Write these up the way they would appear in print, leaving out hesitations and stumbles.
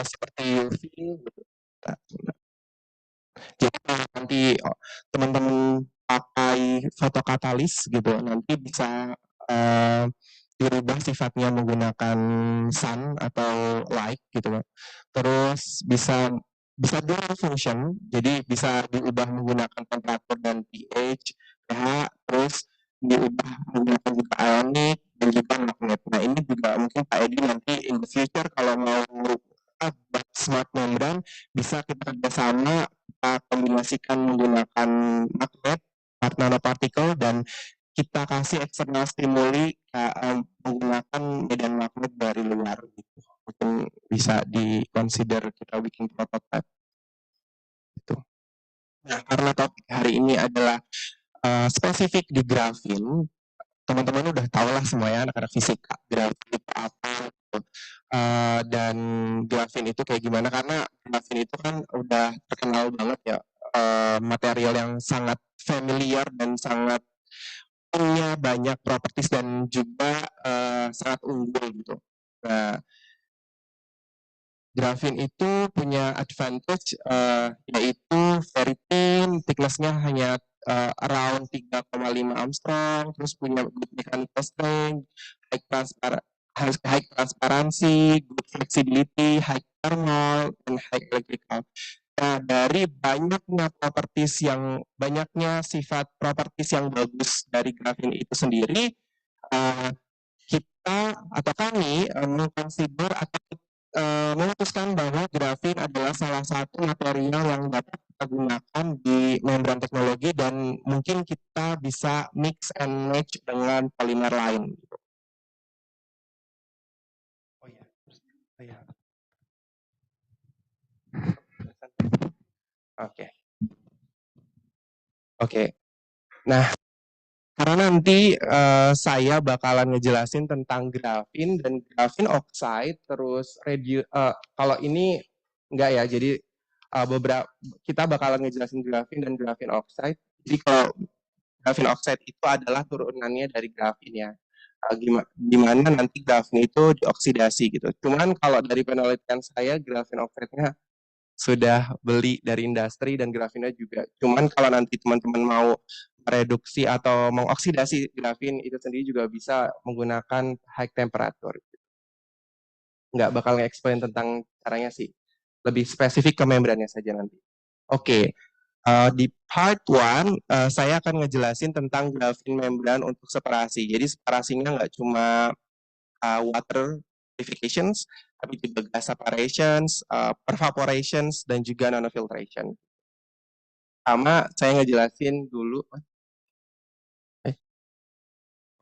seperti UV gitu. Nah, jadi kalau nanti teman-teman pakai fotokatalis gitu, nanti bisa uh, dirubah sifatnya menggunakan sun atau light gitu. Terus bisa bisa dual function, jadi bisa diubah menggunakan temperatur dan pH, terus diubah menggunakan juga ionic dan juga magnet. Nah ini juga mungkin Pak Edi nanti in the future kalau mau smart membrane bisa kita kerjasama, kita kombinasikan menggunakan magnet nanopartikel dan kita kasih eksternal stimuli menggunakan medan magnet dari luar gitu. Mungkin bisa di-consider kita bikin prototipe gitu. Nah, karena topik hari ini adalah spesifik di grafin, teman-teman udah tahu lah semuanya anak-anak fisika grafin itu apa gitu. Dan grafin itu kayak gimana, karena grafin itu kan udah terkenal banget ya, material yang sangat familiar dan sangat punya banyak properties dan juga sangat unggul gitu. Nah, grafin itu punya advantage yaitu very thin, thickness-nya hanya around 3,5 Armstrong, terus punya good mechanical strength, high transparency, good flexibility, high thermal, and high electrical. Nah, dari banyaknya sifat properties yang bagus dari grafin itu sendiri, kita atau kami mengkonsider atau memutuskan bahwa grafin adalah salah satu material yang dapat kita gunakan di membran teknologi dan mungkin kita bisa mix and match dengan polimer lain. Oh ya, oh ya. Oke. Oke. Nah, karena nanti saya bakalan ngejelasin tentang grafin dan grafin oxide, terus kalau ini enggak ya, jadi beberapa kita bakalan ngejelasin grafin dan grafin oxide. Jadi kalau grafin oxide itu adalah turunannya dari grafin ya. Gimana nanti grafin itu dioksidasi gitu. Cuman kalau dari penelitian saya, grafin oxide-nya sudah beli dari industri dan grafinnya juga. Cuman kalau nanti teman-teman mau mereduksi atau mengoksidasi grafin itu sendiri juga bisa menggunakan high temperature. Nggak bakal nge-explain tentang caranya sih. Lebih spesifik ke membrannya saja nanti. Oke, di part 1 saya akan ngejelasin tentang grafin membran untuk separasi. Jadi separasinya nggak cuma water purifications, tapi juga gas separations, pervaporations, dan juga nanofiltration. Sama saya ngejelasin dulu.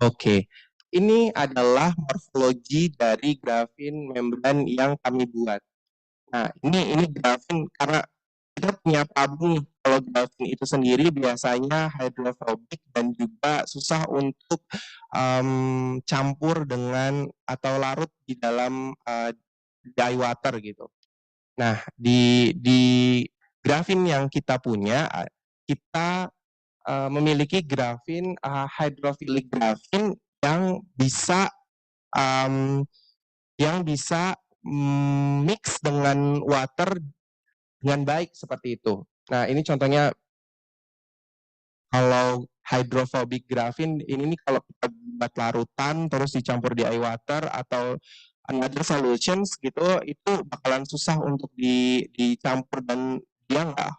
Oke, ini adalah morfologi dari grafin membran yang kami buat. Nah, ini grafin karena kita punya problem nih, kalau grafin itu sendiri biasanya hydrophobic dan juga susah untuk campur dengan atau larut di dalam dry water gitu. Nah, di grafin yang kita punya, kita memiliki grafin hydrophilic grafin yang bisa um, mix dengan water dengan baik seperti itu. Nah, ini contohnya kalau hydrophobic grafin ini nih kalau kita buat larutan terus dicampur di air water atau another solutions gitu, itu bakalan susah untuk dicampur dan dia nggak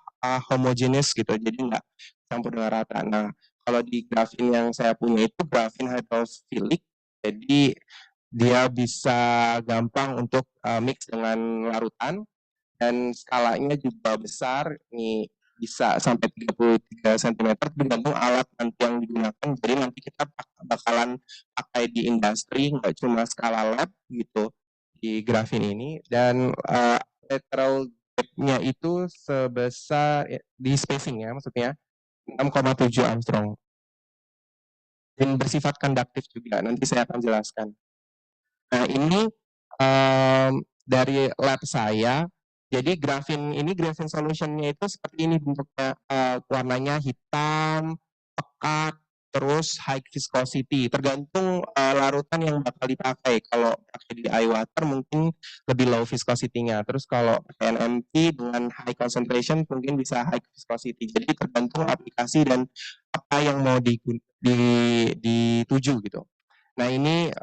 homogeneous gitu, jadi nggak campur dengan rata. Nah, kalau di grafin yang saya punya itu grafin hydrophilic, jadi dia bisa gampang untuk mix dengan larutan dan skalanya juga besar, nih bisa sampai 33 cm tergantung alat nanti yang digunakan. Jadi nanti kita bakalan pakai di industri, nggak cuma skala lab gitu di grafin ini. Dan lateral depth-nya itu sebesar di spacing ya, maksudnya 6,7 Armstrong. Dan bersifat konduktif juga, nanti saya akan jelaskan. Nah, ini dari lab saya. Jadi grafin solutionnya itu seperti ini bentuknya, warnanya hitam, pekat, terus high viscosity. Tergantung larutan yang bakal dipakai. Kalau pakai di eye water mungkin lebih low viscosity-nya. Terus kalau pakai NMP dengan high concentration mungkin bisa high viscosity. Jadi tergantung aplikasi dan apa yang mau dituju gitu. Nah ini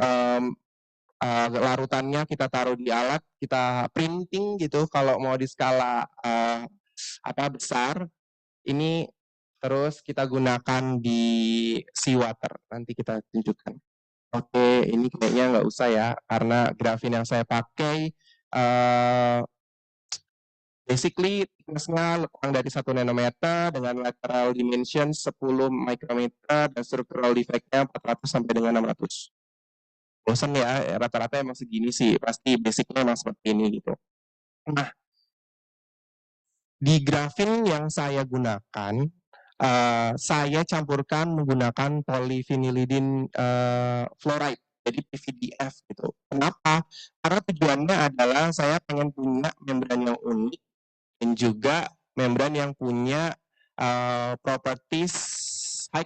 larutannya kita taruh di alat, kita printing gitu. Kalau mau di skala besar, ini terus kita gunakan di seawater. Nanti kita tunjukkan. Oke, ini kayaknya nggak usah ya, karena grafin yang saya pakai basically thickness-nya kurang dari 1 nanometer dengan lateral dimension 10 micrometer dan structural defect-nya 400 sampai dengan 600. Bosan ya, rata-rata emang segini sih, pasti basicnya emang seperti ini gitu. Nah, di grafin yang saya gunakan, saya campurkan menggunakan polyphenylidene fluoride, jadi PVDF gitu. Kenapa? Karena tujuannya adalah saya pengen punya membran yang unik dan juga membran yang punya high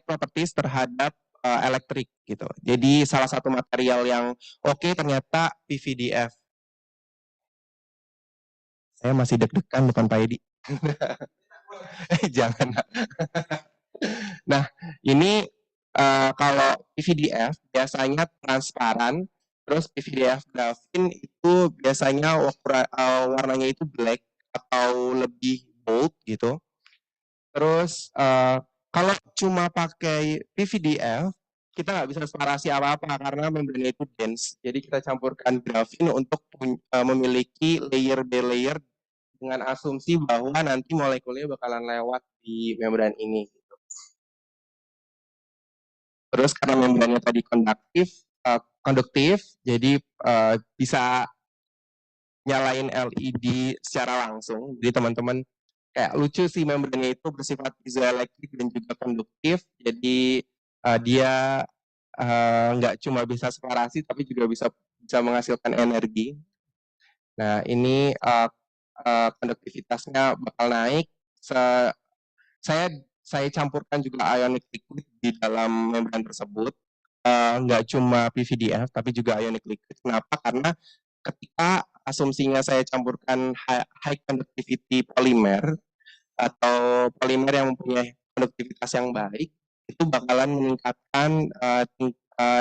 properties terhadap elektrik gitu. Jadi salah satu material yang oke ternyata PVDF. Saya masih deg-degan depan Pak Edi. Jangan. Nah, ini kalau PVDF biasanya transparan, terus PVDF grafin itu biasanya warnanya itu black atau lebih bold gitu. Terus kalau cuma pakai PVDF, kita nggak bisa separasi apa-apa karena membrannya itu dense. Jadi kita campurkan grafin untuk memiliki layer by layer dengan asumsi bahwa nanti molekulnya bakalan lewat di membran ini. Terus karena membrannya tadi konduktif, jadi bisa nyalain LED secara langsung. Jadi teman-teman kayak lucu sih membrannya itu bersifat piezoelektrik dan juga konduktif. Jadi dia nggak cuma bisa separasi tapi juga bisa menghasilkan energi. Nah ini konduktivitasnya bakal naik. Saya saya campurkan juga ionic liquid di dalam membran tersebut. Nggak cuma PVDF tapi juga ionic liquid. Kenapa? Karena ketika asumsinya saya campurkan high conductivity polymer atau polimer yang mempunyai konduktivitas yang baik, itu bakalan meningkatkan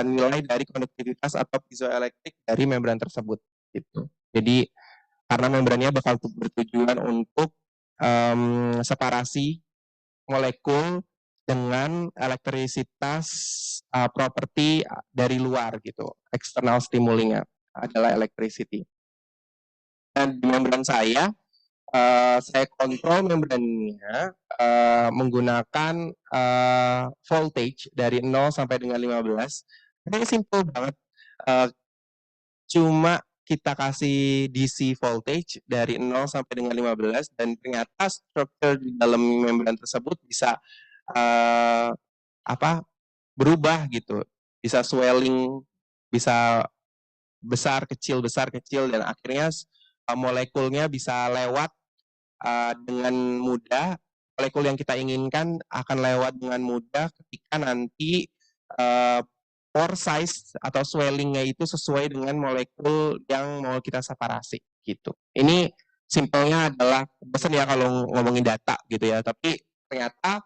nilai dari konduktivitas atau piezoelektrik dari membran tersebut. Gitu. Jadi karena membrannya bakal bertujuan untuk separasi molekul dengan elektrisitas properti dari luar gitu. External stimulingnya adalah electricity. Dan di membran saya kontrol membrannya menggunakan voltage dari 0 sampai dengan 15. Ini simple banget. Cuma kita kasih DC voltage dari 0 sampai dengan 15 dan ternyata struktur di dalam membran tersebut bisa berubah gitu. Bisa swelling, bisa besar kecil dan akhirnya molekulnya bisa lewat dengan mudah. Molekul yang kita inginkan akan lewat dengan mudah ketika nanti pore size atau swellingnya itu sesuai dengan molekul yang mau kita separasi gitu. Ini simpelnya adalah pesan ya kalau ngomongin data gitu ya, tapi ternyata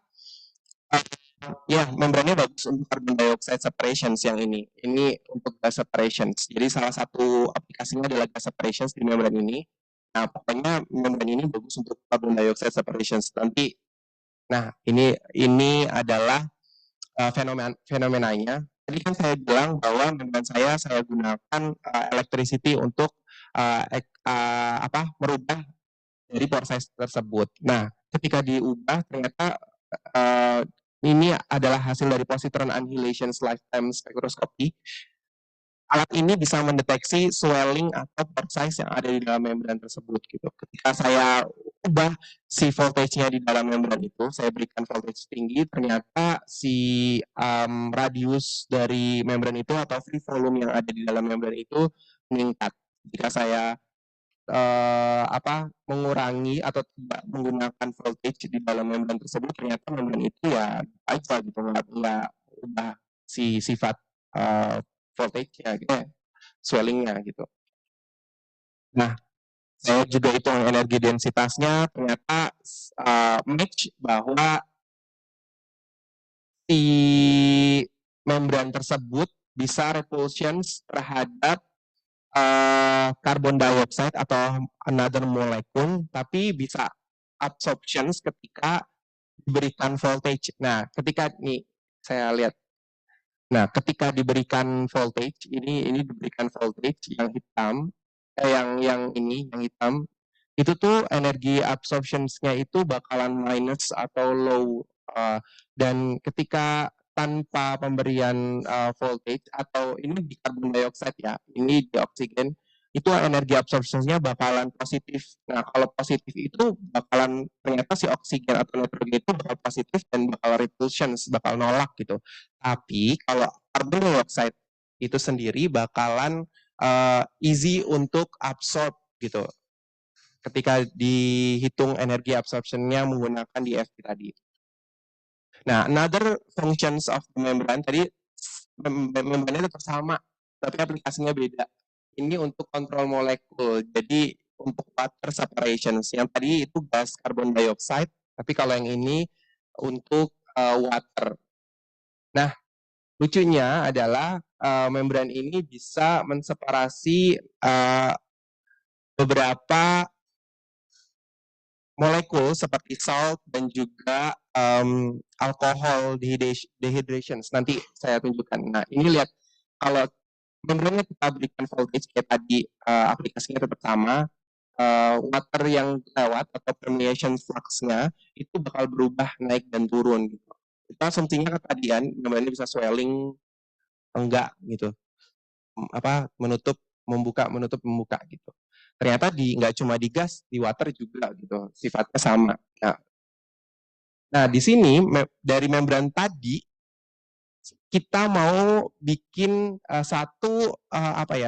ya membrannya bagus untuk carbon dioxide separations yang ini. Ini untuk gas separations. Jadi salah satu aplikasinya adalah gas separations di membran ini. Nah, pokoknya membran ini bagus untuk carbon dioxide separations. Nanti, nah ini adalah fenomenanya. Tadi kan saya bilang bahwa membran saya gunakan electricity untuk merubah dari pore size tersebut. Nah, ketika diubah ternyata ini adalah hasil dari positron annihilation lifetime spectroscopy. Alat ini bisa mendeteksi swelling atau pore size yang ada di dalam membran tersebut gitu. Ketika saya ubah si voltage-nya di dalam membran itu, saya berikan voltage tinggi, ternyata si radius dari membran itu atau free volume yang ada di dalam membran itu meningkat. Jika saya mengurangi atau tidak menggunakan voltage di dalam membran tersebut, ternyata membran itu ya aja gitu, nggak ubah si sifat voltage-nya gitu, swelling-nya gitu. Nah, saya juga hitung energi densitasnya, ternyata match bahwa si membran tersebut bisa repulsion terhadap carbon dioxide atau another molecule, tapi bisa absorption ketika diberikan voltage. Nah, ketika nih saya lihat, nah ketika diberikan voltage, ini diberikan voltage yang hitam, yang hitam, itu tuh energi absorption-nya itu bakalan minus atau low, uh, dan ketika tanpa pemberian voltage atau ini di carbon dioxide ya, ini di oksigen, itu energi absorption-nya bakalan positif. Nah, kalau positif itu bakalan ternyata si oksigen atau nitrogen itu bakal positif dan bakal repulsion, bakal nolak gitu. Tapi kalau carbon dioxide itu sendiri bakalan easy untuk absorb gitu ketika dihitung energi absorption-nya menggunakan DFT tadi. Nah, another functions of the membrane tadi membrannya tetap sama, tapi aplikasinya beda. Ini untuk kontrol molekul. Jadi untuk water separation. Yang tadi itu gas carbon dioxide, tapi kalau yang ini untuk water. Nah, lucunya adalah membran ini bisa menseparasi beberapa molekul seperti salt dan juga alkohol dehydration. Nanti saya tunjukkan. Nah, ini lihat kalau membrannya kita berikan voltage kayak tadi, aplikasinya tetap sama. Water yang lewat atau permeation flux-nya itu bakal berubah naik dan turun gitu. Kita asumsinya ketadian membrannya bisa swelling enggak gitu. Menutup membuka gitu. Ternyata nggak cuma di gas, di water juga gitu, sifatnya sama. Nah, di sini dari membran tadi kita mau bikin satu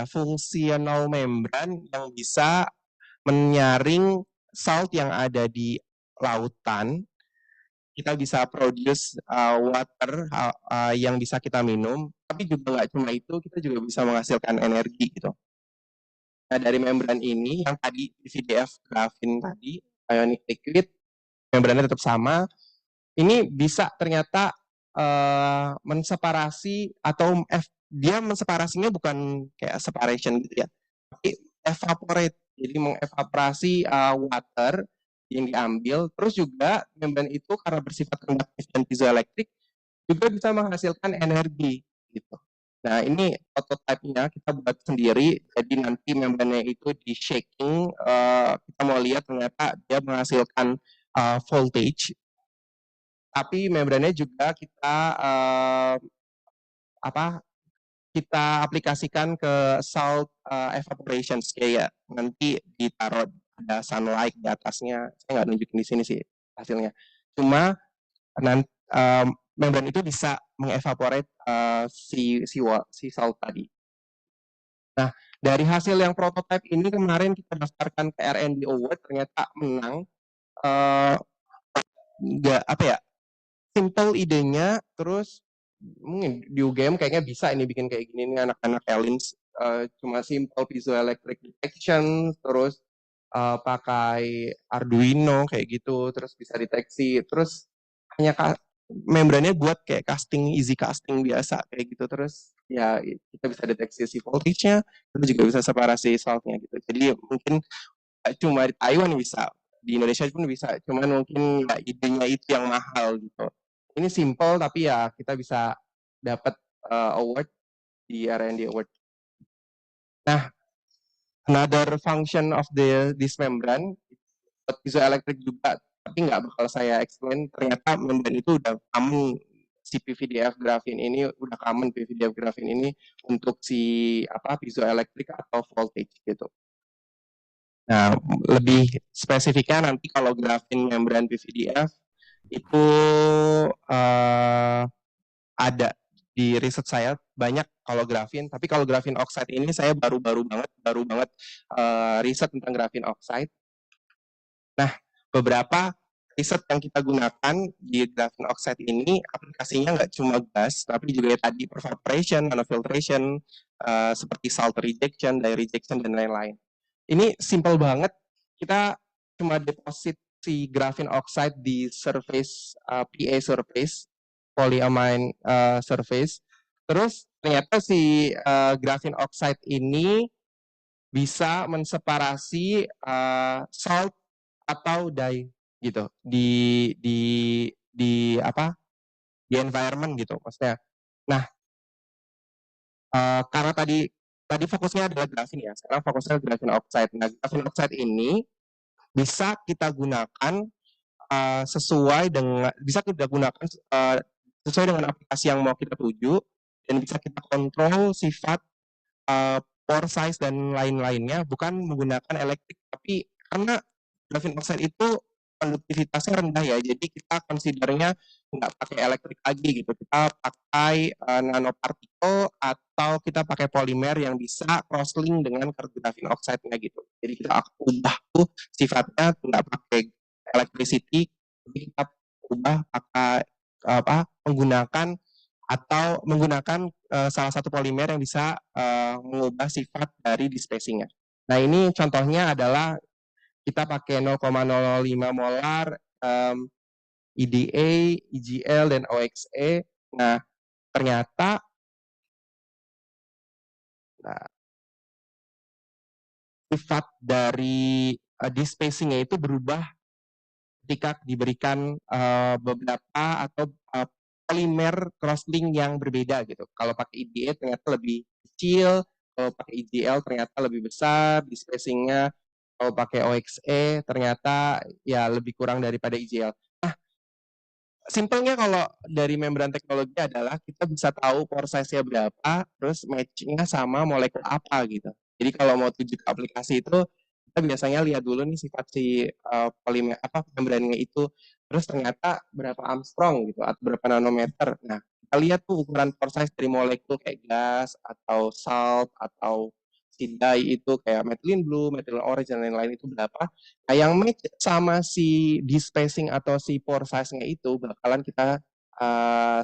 fungsional membran yang bisa menyaring salt yang ada di lautan. Kita bisa produce water yang bisa kita minum, tapi juga nggak cuma itu, kita juga bisa menghasilkan energi gitu. Nah, dari membran ini yang tadi VDF grafin tadi, ionic liquid, membrannya tetap sama. Ini bisa ternyata menseparasi atau dia menseparasinya bukan kayak separation gitu ya, tapi evaporate. Jadi mengevaporasi water yang diambil. Terus juga membran itu karena bersifat konduktif dan piezoelektrik juga bisa menghasilkan energi gitu. Nah, ini prototipe-nya kita buat sendiri, jadi nanti membrannya itu di shaking, kita mau lihat ternyata dia menghasilkan voltage, tapi membrannya juga kita kita aplikasikan ke salt evaporation kayak nanti ditaruh ada sunlight di atasnya. Saya nggak nunjukin di sini sih hasilnya. Cuma nanti membran itu bisa mengevaporate si salt tadi. Nah, dari hasil yang prototype ini kemarin kita daftarkan ke R&D Award, ternyata menang. Nggak simple idenya, terus mungkin di UGM kayaknya bisa ini bikin kayak gini nih anak-anak Elins, cuma simple piezoelectric detection, terus pakai Arduino kayak gitu, terus bisa deteksi, terus hanya membrannya buat kayak casting, easy casting biasa kayak gitu, terus ya kita bisa deteksi si voltage-nya, terus juga bisa separasi saltnya gitu. Jadi mungkin cuma di Taiwan bisa, di Indonesia pun bisa, cuman mungkin ya idenya itu yang mahal gitu. Ini simple tapi ya kita bisa dapat award di R&D award. Nah, another function of this membrane, piezoelectric juga, tapi nggak bakal saya explain. Ternyata membran itu udah common, si PVDF grafin ini udah common, PVDF grafin ini untuk si piezoelectric atau voltage gitu. Nah, lebih spesifiknya nanti kalau grafin membran PVDF itu ada di riset saya banyak kalau grafin, tapi kalau grafin oxide ini saya baru banget riset tentang grafin oxide. Nah, beberapa riset yang kita gunakan di graphene oxide ini aplikasinya nggak cuma gas, tapi juga tadi pervaporation, nanofiltration, seperti salt rejection, dye rejection, dan lain-lain. Ini simple banget, kita cuma deposit si graphene oxide di surface PA surface, polyamine surface. Terus ternyata si graphene oxide ini bisa menseparasi salt atau dye gitu di apa di environment gitu maksudnya. Nah, karena tadi fokusnya adalah graphene ya, sekarang fokusnya graphene oxide. Nah, graphene oxide ini bisa kita gunakan bisa kita gunakan sesuai dengan aplikasi yang mau kita tuju, dan bisa kita kontrol sifat pore size dan lain-lainnya, bukan menggunakan elektrik, tapi karena graphene oxide itu konduktivitasnya rendah ya, jadi kita considernya nggak pakai elektrik lagi gitu, kita pakai nanopartikel atau kita pakai polimer yang bisa crosslink dengan graphene oxide-nya gitu. Jadi kita ubah tuh sifatnya nggak pakai electricity, jadi kita ubah pakai menggunakan salah satu polimer yang bisa mengubah sifat dari spacing-nya. Nah, ini contohnya adalah kita pakai 0,05 molar EDA, EGL, dan OXE. Nah, ternyata sifat dari spacing-nya itu berubah ketika diberikan beberapa atau polimer crosslink yang berbeda gitu. Kalau pakai EDA ternyata lebih kecil, kalau pakai EGL ternyata lebih besar di spacing-nya, kalau pakai OXE ternyata ya lebih kurang daripada EGL. Nah, simpelnya kalau dari membran teknologi adalah kita bisa tahu pore size-nya berapa, terus matching-nya sama molekul apa gitu. Jadi kalau mau tuju ke aplikasi itu, kita biasanya lihat dulu nih sifat si polimer membrannya itu, terus ternyata berapa Armstrong gitu atau berapa nanometer. Nah, kita lihat tuh ukuran pore size dari molekul kayak gas atau salt atau si dye itu kayak methylene blue, methylene orange, dan lain-lain itu berapa. Nah, yang match sama si spacing atau si pore size-nya itu bakalan kita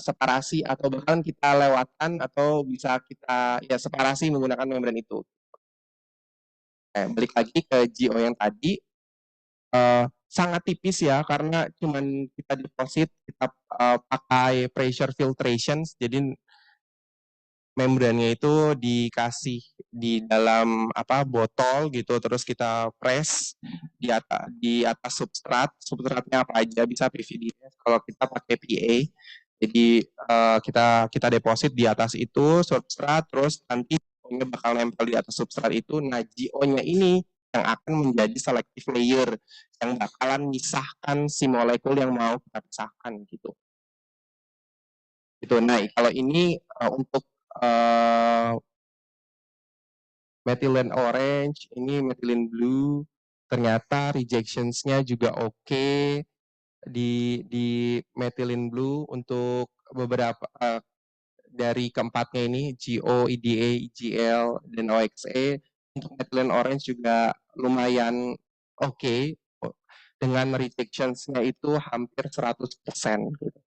separasi atau bakalan kita lewatkan atau bisa kita ya separasi menggunakan membran itu. Balik lagi ke GO yang tadi, sangat tipis ya karena cuman kita deposit, kita pakai pressure filtration, jadi membrannya itu dikasih di dalam botol gitu, terus kita press di atas substratnya apa aja, bisa PVDS kalau kita pakai PA. Jadi kita deposit di atas itu substrat, terus nanti GO-nya bakal nempel di atas substrat itu. Nah, GO-nya ini yang akan menjadi selective layer yang bakalan misahkan si molekul yang mau kita pisahkan gitu. Nah, kalau ini untuk methylene orange, ini methylene blue, ternyata rejections-nya juga oke di methylene blue untuk beberapa dari keempatnya ini, GO, EDA, EGL, dan OXE. Untuk methylene orange juga lumayan oke, dengan rejections-nya itu hampir 100% gitu.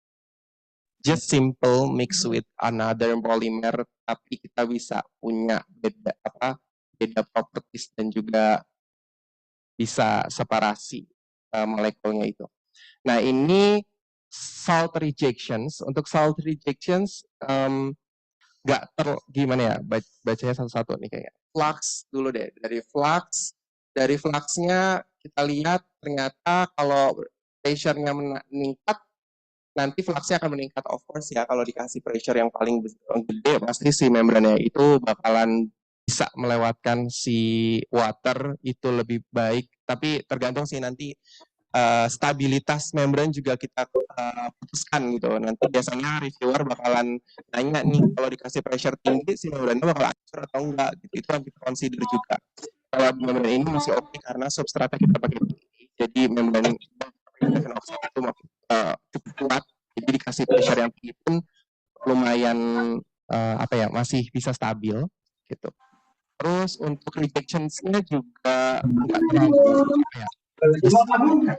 Just simple mix with another polymer, tapi kita bisa punya beda properties dan juga bisa separasi molekulnya itu. Nah, ini salt rejections. Untuk salt rejections nggak gimana ya, bacanya satu-satu nih kayak flux dulu deh. Dari fluxnya kita lihat ternyata kalau pressure-nya meningkat, nanti fluxnya akan meningkat, of course ya. Kalau dikasih pressure yang paling gede, pasti si membrannya itu bakalan bisa melewatkan si water itu lebih baik. Tapi tergantung sih nanti stabilitas membran juga kita putuskan gitu. Nanti biasanya reviewer bakalan nanya nih, kalau dikasih pressure tinggi si membrannya bakal hancur atau enggak gitu. Itu yang kita consider juga. Kalau membran ini masih oke karena substratnya kita pakai tinggi, jadi membran oxide itu cukup kuat, jadi dikasih pressure yang tinggi pun lumayan masih bisa stabil gitu. Terus untuk rejections-nya juga nggak terlalu 100%.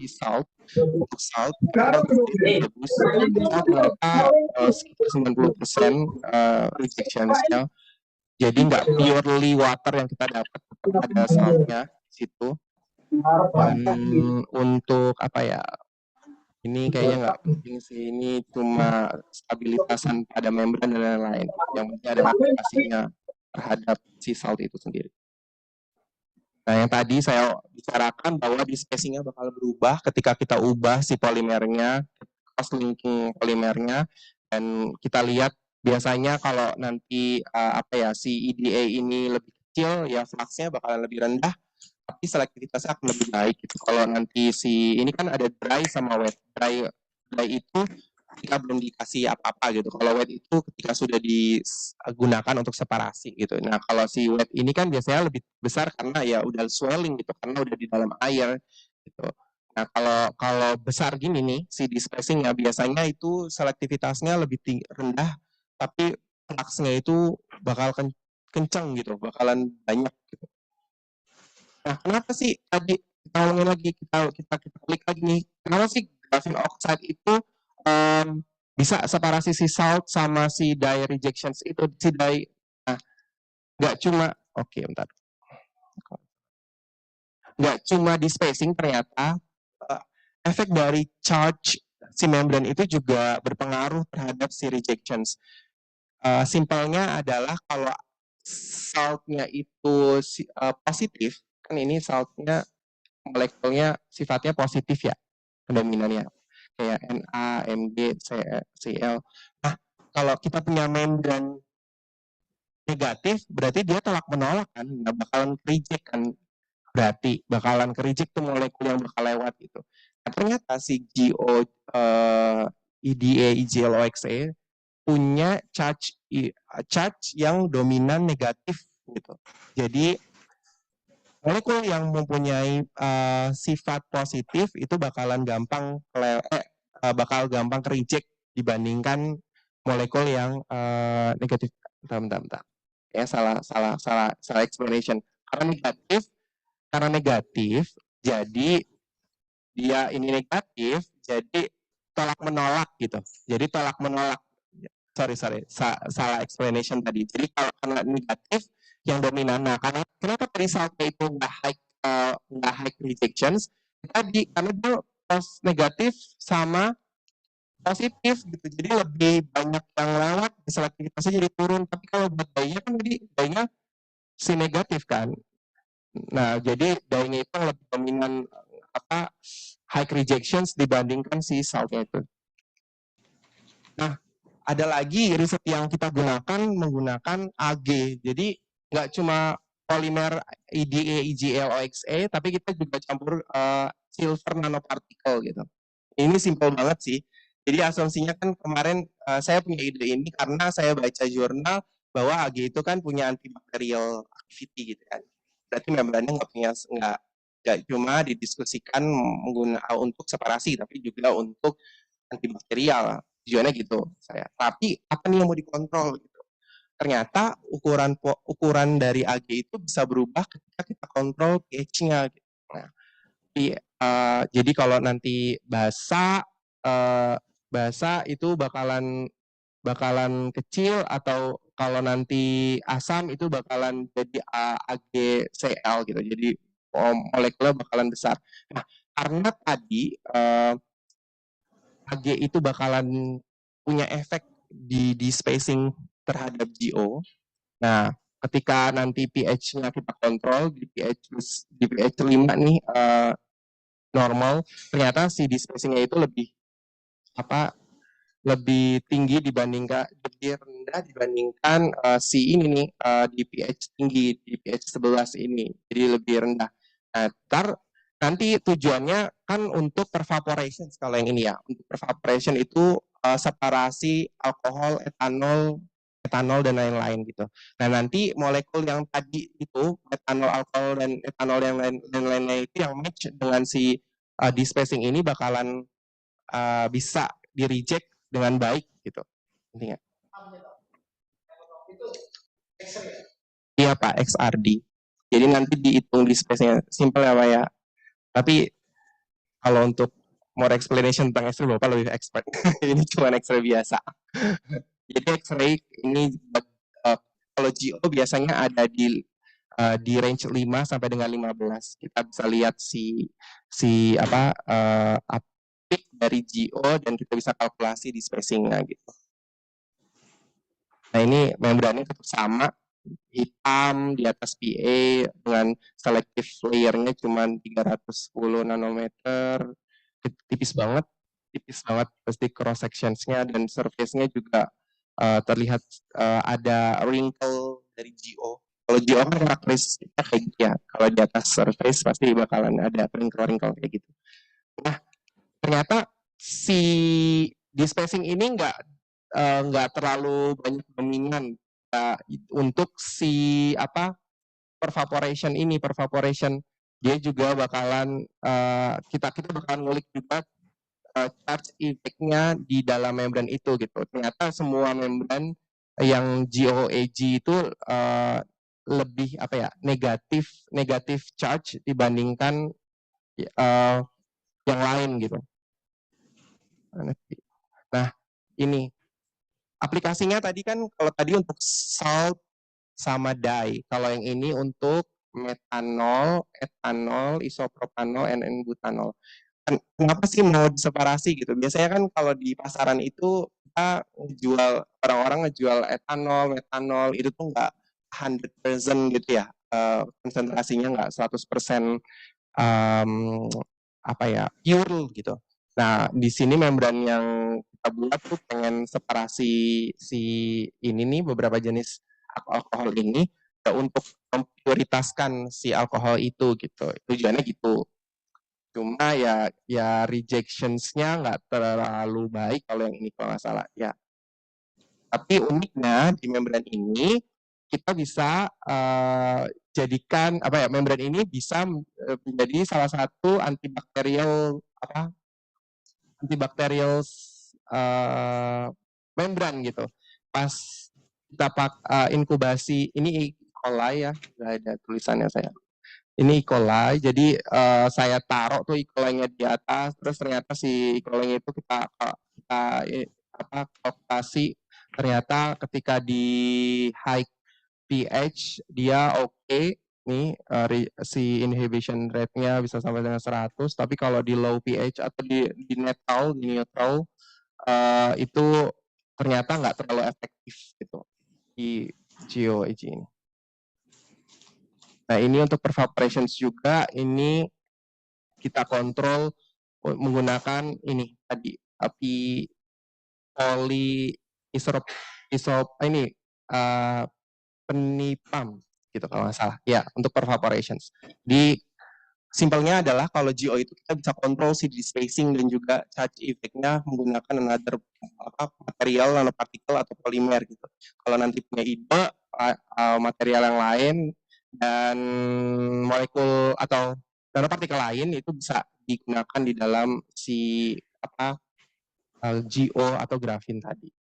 salt, untuk salt kita bagus. Salt ternyata sekitar 90% rejectionsnya. Jadi nggak purely water yang kita dapat, tetap ada saltnya di situ. Untuk apa ya? Ini kayaknya nggak penting sih. Ini cuma stabilitasan pada membran dan lain-lain. Yang penting ada aplikasinya terhadap si salt itu sendiri. Nah, yang tadi saya bicarakan bahwa di spacing-nya bakal berubah ketika kita ubah si polimernya, cross linking polimernya, dan kita lihat biasanya kalau nanti apa ya si EDA ini lebih kecil, ya flux-nya bakalan lebih rendah, tapi selektivitasnya akan lebih baik gitu. Kalau nanti si ini kan ada dry sama wet. Dry itu ketika belum dikasih apa-apa gitu. Kalau wet itu ketika sudah digunakan untuk separasi gitu. Nah, kalau si wet ini kan biasanya lebih besar karena ya udah swelling gitu, karena udah di dalam air gitu. Nah, kalau besar gini nih si displacing-nya biasanya itu selektivitasnya lebih rendah, tapi flux-nya itu bakal kenceng gitu, bakalan banyak gitu. Nah, kenapa sih tadi kita ngomongin lagi, kita klik lagi nih, kenapa sih graphene oxide itu bisa separasi si salt sama si dye rejections itu, si dye, nah, nggak cuma, oke, bentar, nggak cuma di spacing ternyata, efek dari charge si membran itu juga berpengaruh terhadap si rejections. Simpelnya adalah kalau saltnya itu positif, kan ini saltnya molekulnya sifatnya positif ya, dominannya kayak Na, Mg, Cl. Nah, kalau kita punya membran negatif, berarti dia tolak menolak kan, nggak bakalan reject kan, berarti bakalan ke reject tuh molekul yang bakal lewat gitu. Nah, ternyata si EDA, EGLOXA punya charge yang dominan negatif gitu. Jadi molekul yang mempunyai sifat positif itu bakalan gampang bakal gampang reject dibandingkan molekul yang negatif. Bentar. Ya salah explanation. Karena negatif, jadi dia ini negatif, jadi tolak menolak gitu. Jadi tolak menolak. Sorry, salah explanation tadi. Jadi kalau karena negatif yang dominan, nah kenapa tadi saltnya itu nggak high rejections tadi, karena dia negatif sama positif gitu, jadi lebih banyak yang lewat, selektivitasnya jadi turun. Tapi kalau buat dye kan tadi dye-nya si negatif kan, nah jadi dye-nya itu lebih dominan apa high rejections dibandingkan si saltnya itu. Nah, ada lagi riset yang kita gunakan menggunakan Ag. Jadi nggak cuma polimer EDA, EGLOXA, tapi kita juga campur silver nanoparticle gitu. Ini simpel banget sih. Jadi asumsinya kan kemarin saya punya ide ini karena saya baca jurnal bahwa Ag itu kan punya antibakterial activity gitu kan. Berarti membrannya nggak cuma didiskusikan untuk separasi, tapi juga untuk antibakterial. Tujuannya gitu saya. Tapi apa nih yang mau dikontrol gitu? Ternyata ukuran dari Ag itu bisa berubah ketika kita kontrol pH-nya. Gitu. Nah, jadi kalau nanti basah itu bakalan kecil, atau kalau nanti asam itu bakalan jadi AgCl gitu. Jadi molekulnya bakalan besar. Nah, karena tadi Ag itu bakalan punya efek di spacing terhadap GO. Nah, ketika nanti pH-nya kita kontrol di pH 5 nih normal, ternyata si spacing-nya itu lebih tinggi dibandingkan, lebih rendah dibandingkan si ini nih di pH tinggi, di pH 11 ini. Jadi lebih rendah. Nah, nanti tujuannya kan untuk pervaporation kalau yang ini ya. Untuk pervaporation itu separasi alkohol, etanol dan lain-lain gitu. Nah, nanti molekul yang tadi itu etanol, alkohol dan etanol yang lain-lainnya itu yang match dengan si spacing ini bakalan bisa di reject dengan baik gitu. Intinya. Iya Pak, XRD. Jadi nanti dihitung di space-nya, simple ya Pak ya. Tapi Kalau untuk more explanation tentang X-ray, Bapak lebih expert. Ini cuma X-ray biasa. Jadi X-ray ini kalau GO biasanya ada di range 5 sampai dengan 15. Kita bisa lihat si apa peak dari GO dan kita bisa kalkulasi di spacingnya gitu. Nah ini membrannya tetap sama, hitam di atas PA dengan selective layernya cuma 310 nanometer, tipis banget, pasti cross sectionsnya dan surface-nya juga terlihat ada wrinkle dari GO. Kalau GO kan karakteristiknya kayak gitu ya, kalau di atas surface pasti bakalan ada wrinkle-wrinkle kayak gitu. Nah ternyata si di spacing ini nggak terlalu banyak dominan untuk si apa pervaporation dia juga bakalan kita bakalan ngulik juga charge effect-nya di dalam membran itu gitu. Ternyata semua membran yang GOAG itu lebih apa ya negatif charge dibandingkan yang lain gitu. Nah ini aplikasinya tadi kan kalau tadi untuk salt sama dye. Kalau yang ini untuk metanol, etanol, isopropanol, N-butanol. Kenapa sih mau separasi gitu? Biasanya kan kalau di pasaran itu kita ngejual, orang-orang ngejual etanol, metanol, itu tuh nggak 100% gitu ya. Konsentrasinya nggak 100% apa ya, pure gitu. Nah, di sini membran yang kita buat tuh pengen separasi si ini nih beberapa jenis alkohol ini untuk memprioritaskan si alkohol itu gitu. Tujuannya gitu. Cuma ya rejections-nya nggak terlalu baik kalau yang ini kalau nggak salah ya. Tapi uniknya di membran ini kita bisa jadikan apa ya, membran ini bisa menjadi salah satu antibakterial membran gitu. Pas kita inkubasi ini E. coli ya, nggak ada tulisannya saya. Ini E. coli, jadi saya taruh tuh E. coli-nya di atas, terus ternyata si E. coli-nya itu kita kalkulasi, ternyata ketika di high pH dia oke, nih si inhibition rate-nya bisa sampai dengan 100, tapi kalau di low pH atau di neutral itu ternyata nggak terlalu efektif gitu di GOAG ini. Nah ini untuk pervaporations juga, ini kita kontrol menggunakan ini tadi api poli ini penipam gitu kalau nggak salah ya, untuk pervaporations. Di simpelnya adalah kalau GO itu kita bisa kontrol si spacing dan juga charge effect-nya menggunakan another material, nanopartikel atau polimer gitu. Kalau nanti punya ide material yang lain dan molekul atau nanopartikel lain itu bisa digunakan di dalam si GO atau grafin tadi.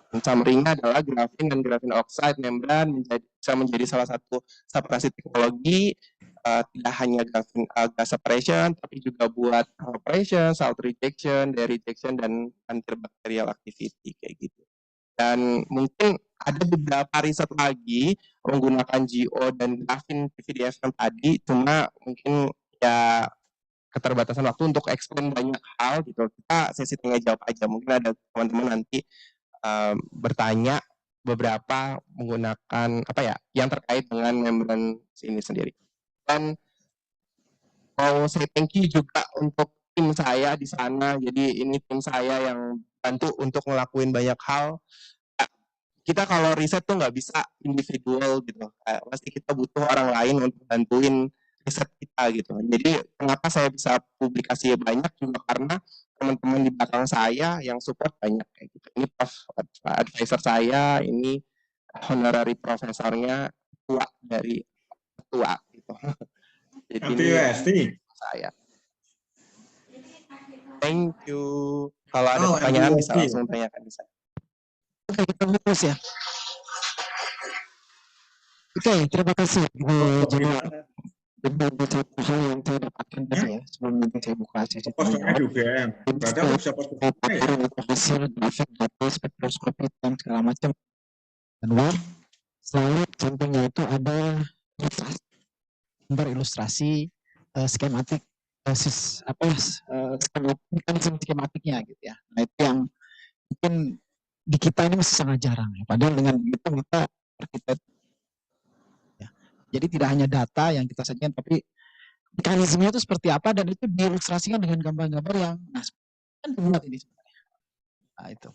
Summary-nya adalah grafin dan grafin oxide membran bisa menjadi salah satu separasi teknologi, tidak hanya grafin gas separation, tapi juga buat evaporation, salt rejection, dye rejection, dan antibacterial activity kayak gitu. Dan mungkin ada beberapa riset lagi menggunakan GO dan grafin PVDF tadi, cuma mungkin ya keterbatasan waktu untuk explain banyak hal gitu. Kita sesi tanya jawab aja. Mungkin ada teman-teman nanti bertanya beberapa menggunakan apa ya yang terkait dengan membran ini sendiri. Dan mau saya thank you juga untuk tim saya di sana. Jadi ini tim saya yang bantu untuk ngelakuin banyak hal. Kita kalau riset tuh nggak bisa individual gitu. Pasti kita butuh orang lain untuk bantuin riset kita gitu. Jadi kenapa saya bisa publikasi banyak juga karena teman-teman di belakang saya yang support banyak kayak gitu. Ini advisor saya, ini honorary profesornya tua dari tua gitu. Jadi ini saya. Thank you. Kalau ada pertanyaan bisa langsung tanyakan di saya. Oke, kita fokus ya. Oke, terima kasih Bu Januar. beberapa hal yang saya dapatkan tadi ya, sebelum nanti saya buka sesi Kosongnya tanya di UGM. Berarti aku bisa posisinya ya. hasil grafik data spektroskopi dan segala macam. Kedua, selalu sampingnya itu ada ilustrasi skematik skematiknya gitu ya. Nah itu yang mungkin di kita ini masih sangat jarang ya. Padahal dengan itu kita ya. Jadi tidak hanya data yang kita sajikan, tapi mekanismenya itu seperti apa dan itu diilustrasikan dengan gambar-gambar yang kan dibuat ini sebenarnya. Nah itu.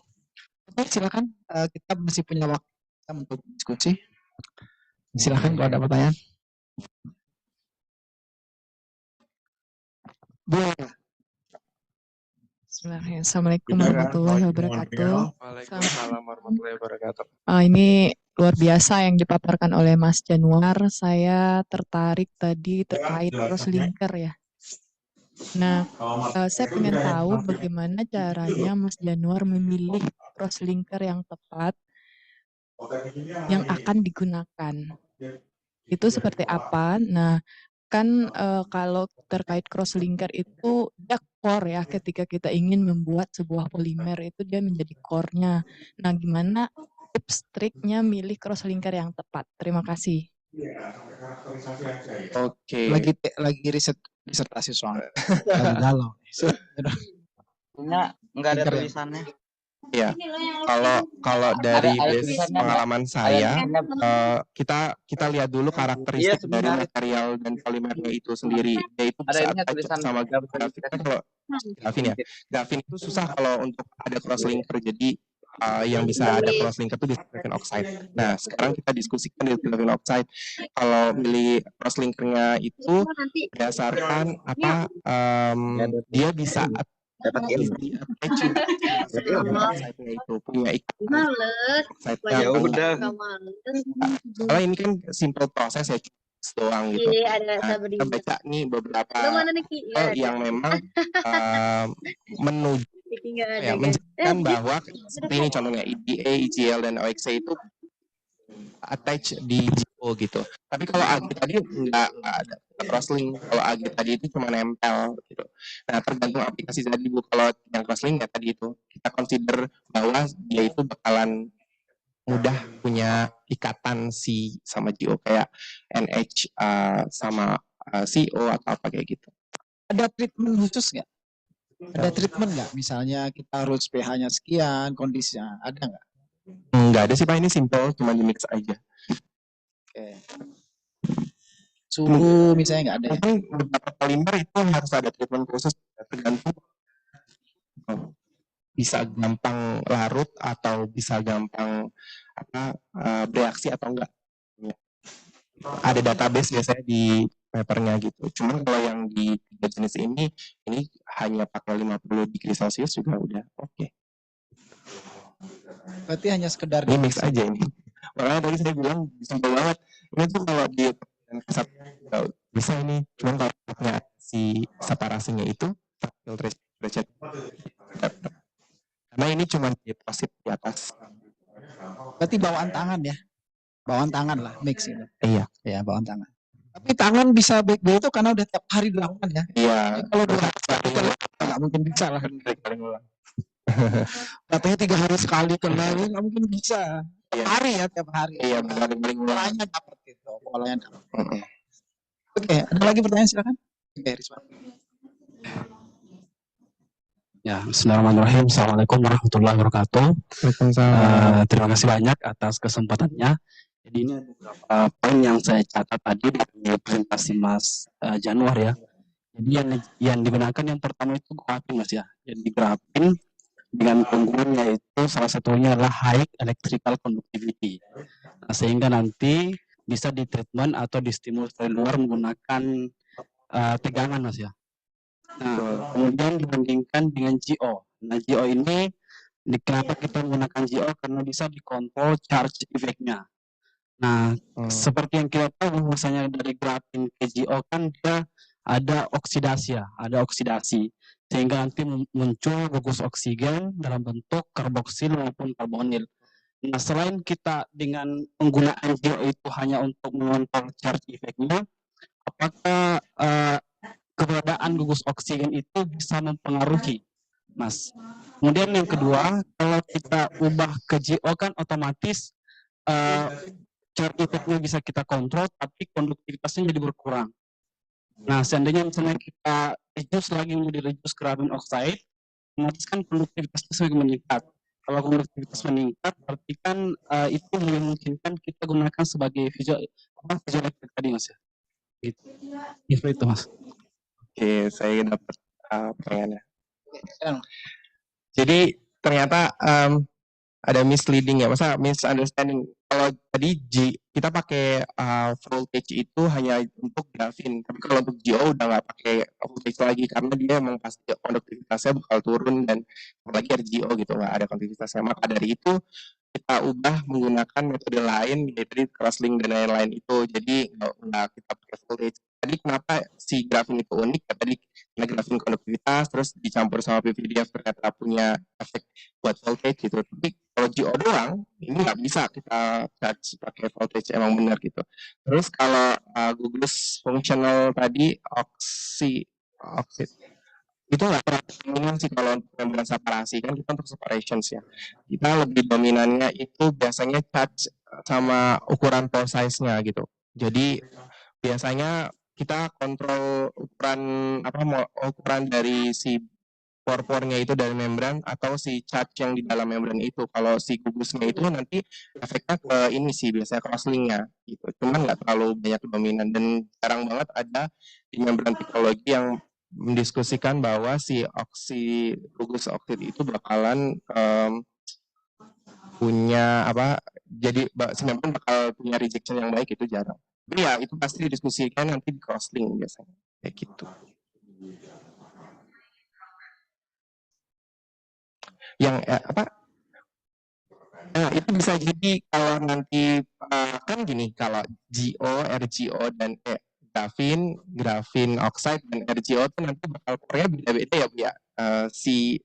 Oke, silakan kita masih punya waktu untuk diskusi. Silakan kalau ada pertanyaan. Boleh. Assalamualaikum warahmatullahi wabarakatuh. Waalaikumsalam warahmatullahi wabarakatuh. Ini luar biasa yang dipaparkan oleh Mas Januar. Saya tertarik tadi terkait crosslinker ya. Nah, saya ingin tahu bagaimana caranya Mas Januar memilih crosslinker yang tepat yang akan digunakan. Itu seperti apa? Nah, kan kalau terkait crosslinker itu dia core ya, ketika kita ingin membuat sebuah polimer itu dia menjadi core-nya. Nah, gimana tips triknya milih crosslinker yang tepat? Terima kasih. Oke. Lagi riset disertasi soalnya. Lagi galau. Enggak ada tulisannya. Ya, kalau dari base pengalaman saya, kita lihat dulu karakteristik dari material dan polimernya itu sendiri. Yaitu bisa attach sama grafik. Kalau grafin ya, grafin itu susah kalau untuk ada crosslinker. Jadi yang bisa ada crosslinker itu di graphene oxide. Nah, sekarang kita diskusikan di graphene oxide. Kalau milih crosslinkernya itu berdasarkan apa? Dia bisa itu punya ikatan Ya udah. kalau ini kan simple proses ya doang gitu. Nah, kita baca nih beberapa hal yang memang menuju ya, menjelaskan bahwa seperti ini contohnya EDA, EGL dan OXA itu attach di GO gitu. Tapi kalau AG tadi nggak ada crosslink. Kalau AG tadi itu cuma nempel gitu. Nah tergantung aplikasi tadi bu. Kalau yang crosslink ya tadi itu kita consider bahwa dia itu bakalan mudah punya ikatan C sama GO kayak NH sama CO atau apa kayak gitu. Ada treatment khusus nggak? Ada treatment nggak? Misalnya kita harus pH-nya sekian, kondisinya ada nggak? Nggak ada sih Pak, ini simple, cuma di mix aja. Oke. Suhu misalnya nggak ada ya? Mungkin beberapa polimer itu harus ada treatment khusus, tergantung bisa gampang larut atau bisa gampang bereaksi atau enggak. Ada database biasanya di papernya gitu. Cuman kalau yang di tiga jenis ini hanya pakai 50 degree Celcius juga udah oke. Berarti hanya sekedar ini mix aja ini. Makanya tadi saya bilang simpel banget. Ini tuh kalau di kasat bisa ini. Cuman kalau pakai si separasinya itu filtrate karena ini cuma deposit di atas. Berarti bawaan tangan ya? Bawaan tangan lah mix itu. Iya. Ya bawaan tangan. Tapi tangan bisa baik-baik itu karena udah tiap hari dilakukan ya. Iya. Kalau 2 hari nggak mungkin bisa lah. Katanya 3 hari sekali kembali nggak mungkin bisa. Tiap hari ya tiap hari. Iya benar-benar polanya dapat gitu. Polanya dapat. Oke, ada lagi pertanyaan silakan. Oke, Rizwan. Ya, bismillahirrahmanirrahim. Assalamualaikum warahmatullahi wabarakatuh. Terima kasih banyak atas kesempatannya. Jadi ini ada beberapa poin yang saya catat tadi dari presentasi Mas Januar ya. Jadi yang digunakan yang pertama itu grafin Mas ya. Jadi grafin dengan keunggulan yaitu salah satunya adalah high electrical conductivity. Nah, sehingga nanti bisa ditreatment atau distimulus dari luar menggunakan tegangan Mas ya. Nah, kemudian dibandingkan dengan GO. Nah, GO ini kenapa kita menggunakan GO? Karena bisa dikontrol charge effect-nya. Nah, seperti yang kita tahu misalnya dari grafin ke GO kan dia ada oksidasi ya, ada oksidasi. Sehingga nanti muncul gugus oksigen dalam bentuk karboksil maupun karbonil. Nah, selain kita dengan penggunaan GO itu hanya untuk mengontrol charge effect-nya, apakah keberadaan gugus oksigen itu bisa mempengaruhi, Mas? Kemudian yang kedua, kalau kita ubah ke GO kan otomatis charge effect-nya bisa kita kontrol, tapi konduktivitasnya jadi berkurang. Nah, seandainya misalnya kita reduce lagi menjadi reduce carbon oxide, otomatis kan konduktivitasnya semakin meningkat. Kalau konduktivitas meningkat, berarti kan itu memungkinkan kita gunakan sebagai visual effect tadi, Mas ya. Gitu. Itu Mas. Oke, saya dapat pertanyaannya. Jadi ternyata ada misleading ya, masa misunderstanding. Kalau tadi kita pakai voltage itu hanya untuk grafin, tapi kalau untuk GO udah nggak pakai voltage lagi karena dia memang pasti konduktivitasnya bakal turun dan apalagi RGO gitu nggak ada konduktivitasnya. Maka dari itu kita ubah menggunakan metode lain yaitu crosslink dan lain-lain itu. Jadi nggak kita pakai voltage. Tadi kenapa si grafin itu unik? Ya, tadi karena grafin konduktivitas terus dicampur sama PVDF ternyata punya efek buat voltage gitu. Tapi kalau GO doang ini nggak bisa kita charge pakai voltage emang benar gitu. Terus kalau gugus fungsional tadi oksid itu nggak terlalu dominan sih kalau untuk membran separasi kan kita untuk separations ya. Kita lebih dominannya itu biasanya charge sama ukuran pore size-nya gitu. Jadi biasanya kita kontrol ukuran dari si pore-porenya itu dari membran atau si charge yang di dalam membran itu. Kalau si gugusnya itu nanti efeknya ke ini sih biasanya crosslink-nya gitu. Cuman nggak terlalu banyak dominan dan jarang banget ada di membran tipologi yang mendiskusikan bahwa si gugus oksid itu bakalan punya jadi si membran bakal punya rejection yang baik itu jarang. Tapi ya itu pasti didiskusikan nanti di crosslink biasanya kayak gitu. Yang itu bisa jadi kalau nanti kan gini, kalau GO, RGO dan grafin oxide dan RGO itu nanti bakal pore beda-beda ya Bu ya. Si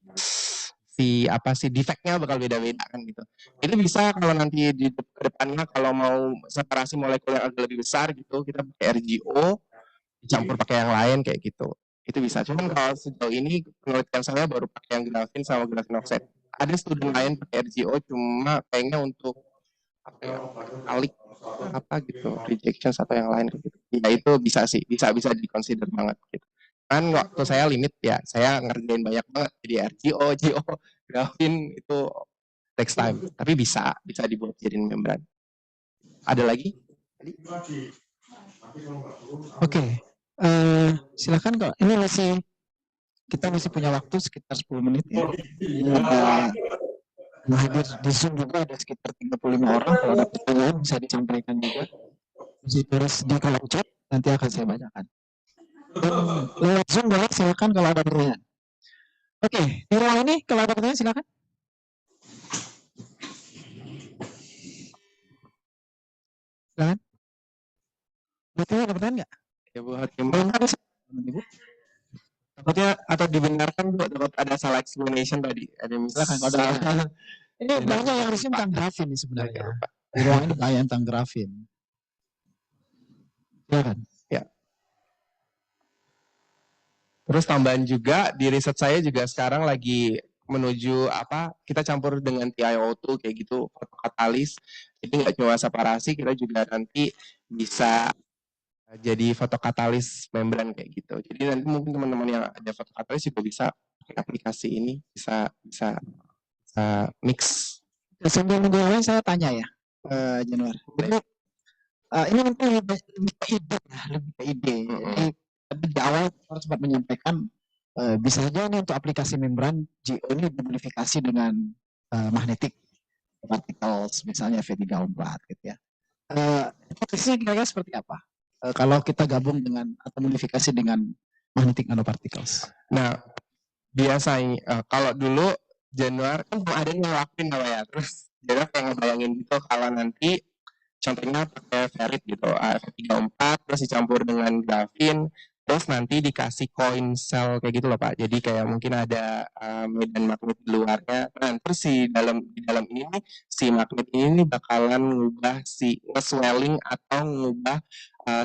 defeknya bakal beda-beda kan gitu. Itu bisa kalau nanti di depannya kalau mau separasi molekul yang agak lebih besar gitu, kita pakai RGO dicampur pakai yang lain kayak gitu. Itu bisa. Cuman kalau sejauh ini penelitian saya baru pakai yang grafin sama grafin oxide. Ada studi lain pakai RGO cuma kayaknya untuk alik gitu rejection atau yang lain gitu. Ya itu bisa sih, bisa dikonsider banget gitu. Kan waktu saya limit ya, saya ngerjain banyak banget jadi RGO, GO, grafin itu takes time, tapi bisa dibuat jadi membran. Ada lagi? Oke, silakan kok. Ini kita masih punya waktu sekitar 10 menit ya. Ini ada hadir di Zoom juga ada sekitar 35 orang. Kalau ada pertanyaan bisa disampaikan juga. Bisa tulis di kolom chat, nanti akan saya bacakan. Dan lewat Zoom boleh, silakan kalau ada pertanyaan. Oke, di ruang ini kalau ada pertanyaan silakan. Silakan. Betul ada pertanyaan nggak? Ya Bu Hakim. Ibu. Takutnya atau dibenarkan Bu, takut ada salah explanation tadi. Ada Silakan kalau ada. Ini banyak yang harusnya tentang grafin nih sebenarnya. Di ruang ini banyak tentang grafin. Silakan. Ya. Terus tambahan juga di riset saya juga sekarang lagi menuju kita campur dengan TiO2 kayak gitu, fotokatalis. Jadi nggak cuma separasi, kita juga nanti bisa jadi fotokatalis membran kayak gitu. Jadi nanti mungkin teman-teman yang ada fotokatalis juga bisa pakai aplikasi ini, bisa mix. Sambil nunggu lain saya tanya ya, Januar. Jadi ini nanti lebih ke ide ya, lebih ke ide. Jadi di awal saya sempat menyampaikan bisa saja ini untuk aplikasi membran GO ini dimodifikasi dengan magnetic particles misalnya V34 gitu ya. Posisinya kira-kira seperti apa? Kalau kita gabung dengan atau modifikasi dengan magnetic nanoparticles. Nah, biasanya kalau dulu Januar kan belum ada yang ngelakuin ya, terus Januar kayak ngebayangin gitu kalau nanti contohnya pakai ferrit gitu, F34 terus dicampur dengan grafin, terus nanti dikasih coin cell kayak gitu loh Pak. Jadi kayak mungkin ada medan magnet di luarnya. Nah, terus di dalam ini nih si magnet ini bakalan ngubah si swelling atau ngubah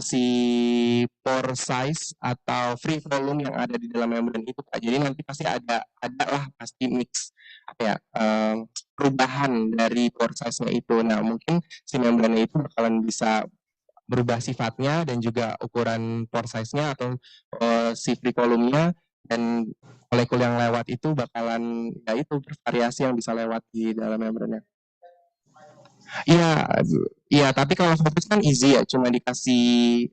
si pore size atau free volume yang ada di dalam membran itu, Pak. Jadi nanti pasti ada lah pasti mix perubahan dari pore size-nya itu. Nah, mungkin si membrannya itu bakalan bisa berubah sifatnya dan juga ukuran pore size-nya atau si free volume-nya, dan molekul yang lewat itu bakalan ya itu bervariasi yang bisa lewat di dalam membrannya. Iya, iya. Tapi kalau fokus kan easy ya, cuma dikasih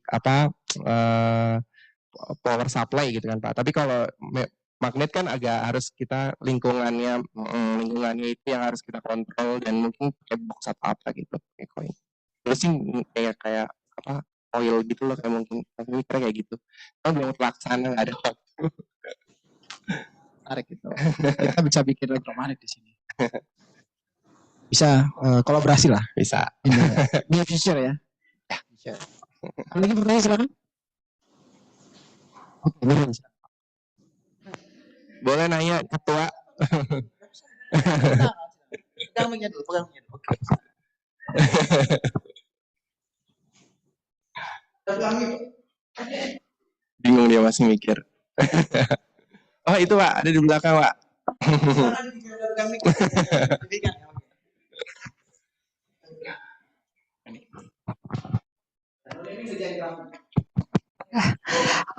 power supply gitu kan Pak. Tapi kalau magnet kan agak harus kita lingkungannya itu yang harus kita kontrol, dan mungkin pakai box atau apa gitu, kayak coin. Terus sih kayak oil gitu loh, kayak mungkin mikirnya kayak gitu. Kalau belum terlaksana nggak ada waktu. Menarik gitu. Kita bisa bikin elektromagnet di sini. Bisa kolaborasi lah. Bisa. Di future ya. Bisa. Ada lagi pertanyaan silakan. Oke, boleh. Boleh nanya ketua. Pegang mic-nya dulu, pegang mic-nya dulu. Oke. Bingung dia masih mikir. Oh itu Pak, ada di belakang Pak.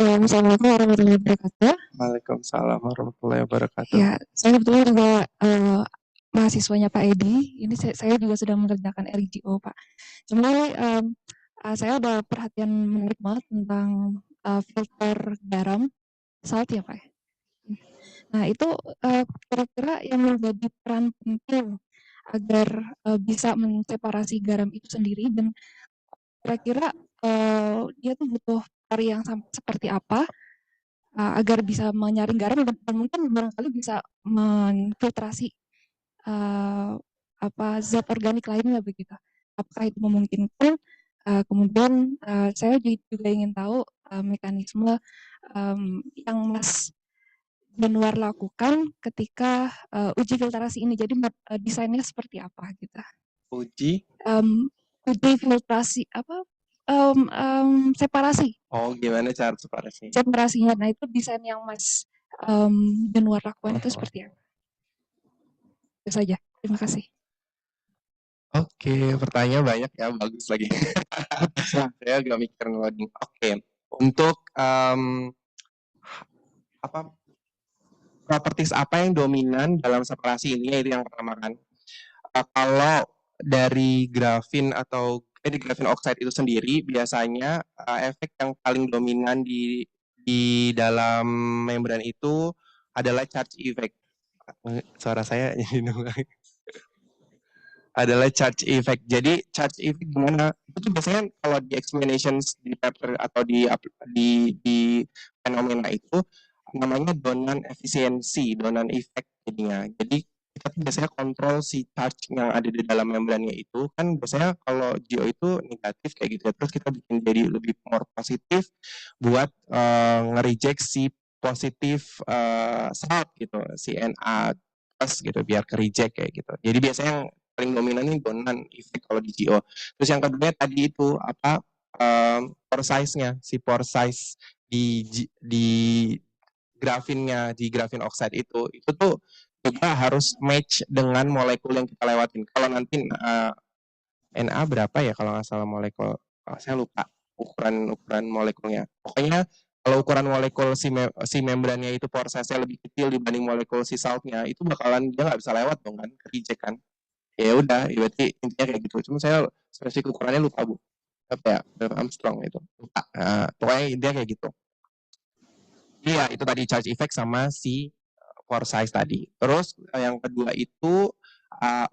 Assalamualaikum warahmatullahi wabarakatuh. Waalaikumsalam warahmatullahi wabarakatuh. Ya, saya kebetulan juga mahasiswanya Pak Edi. Ini saya juga sudah mengerjakan RGO, Pak. Cuma saya ada perhatian menarik banget tentang filter garam, salt ya Pak. Nah itu kira-kira yang menjadi peran penting agar bisa menseparasi garam itu sendiri, dan kira-kira dia tuh butuh hari yang seperti apa agar bisa menyaring garam, dan mungkin barangkali bisa menfiltrasi zat organik lainnya begitu. Apakah itu memungkinkan? Kemudian saya juga ingin tahu mekanisme yang Mas Januar lakukan ketika uji filtrasi ini. Jadi desainnya seperti apa gitu? Uji filtrasi separasi. Oh, gimana cara separasinya? Separasinya. Nah, itu desain yang Mas Januar lakukan itu seperti apa? Itu saja. Terima kasih. Oke, pertanyaan banyak ya, bagus lagi. Saya agak mikir ngeloading. Oke, untuk properties apa yang dominan dalam separasi ini, itu yang pertama kan. Kalau dari grafin atau di grafin oxide itu sendiri, biasanya efek yang paling dominan di dalam membran itu adalah charge effect. Suara saya adalah charge effect. Jadi charge effect gimana? Itu biasanya kalau di explanations di paper atau di fenomena itu namanya Donan efisiensi, Donan effect jadinya. Jadi kita biasanya kontrol si charge yang ada di dalam membrannya itu, kan biasanya kalau GO itu negatif kayak gitu ya, terus kita bikin jadi lebih more positif buat nge-reject si positif salt gitu, si Na plus gitu, biar ke-reject kayak gitu. Jadi biasanya yang paling dominan ini Donan effect kalau di GO. Terus yang kedua tadi itu pore size-nya, si pore size di grafinnya, di grafin oxide itu tuh juga harus match dengan molekul yang kita lewatin. Kalau nanti Na berapa ya kalau nggak salah molekul, saya lupa ukuran molekulnya. Pokoknya kalau ukuran molekul si membrannya itu pore size-nya lebih kecil dibanding molekul si saltnya, itu bakalan dia nggak bisa lewat dong kan, reject kan. Ya udah, berarti intinya kayak gitu. Cuma saya spesifik ukurannya lupa Bu. Apa ya, Armstrong itu. Lupa. Pokoknya intinya kayak gitu. Iya, itu tadi charge effect sama si pore size tadi. Terus yang kedua itu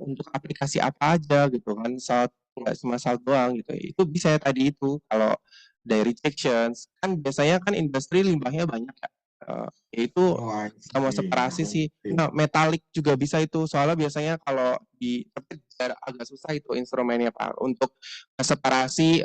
untuk aplikasi apa aja gitu kan, salt nggak cuma salt doang gitu. Itu bisa ya tadi itu kalau dari rejections kan biasanya kan industri limbahnya banyak ya. Yaitu sama separasi sih. Nah, metalik juga bisa itu. Soalnya biasanya kalau di agak susah itu instrumennya Pak. Untuk separasi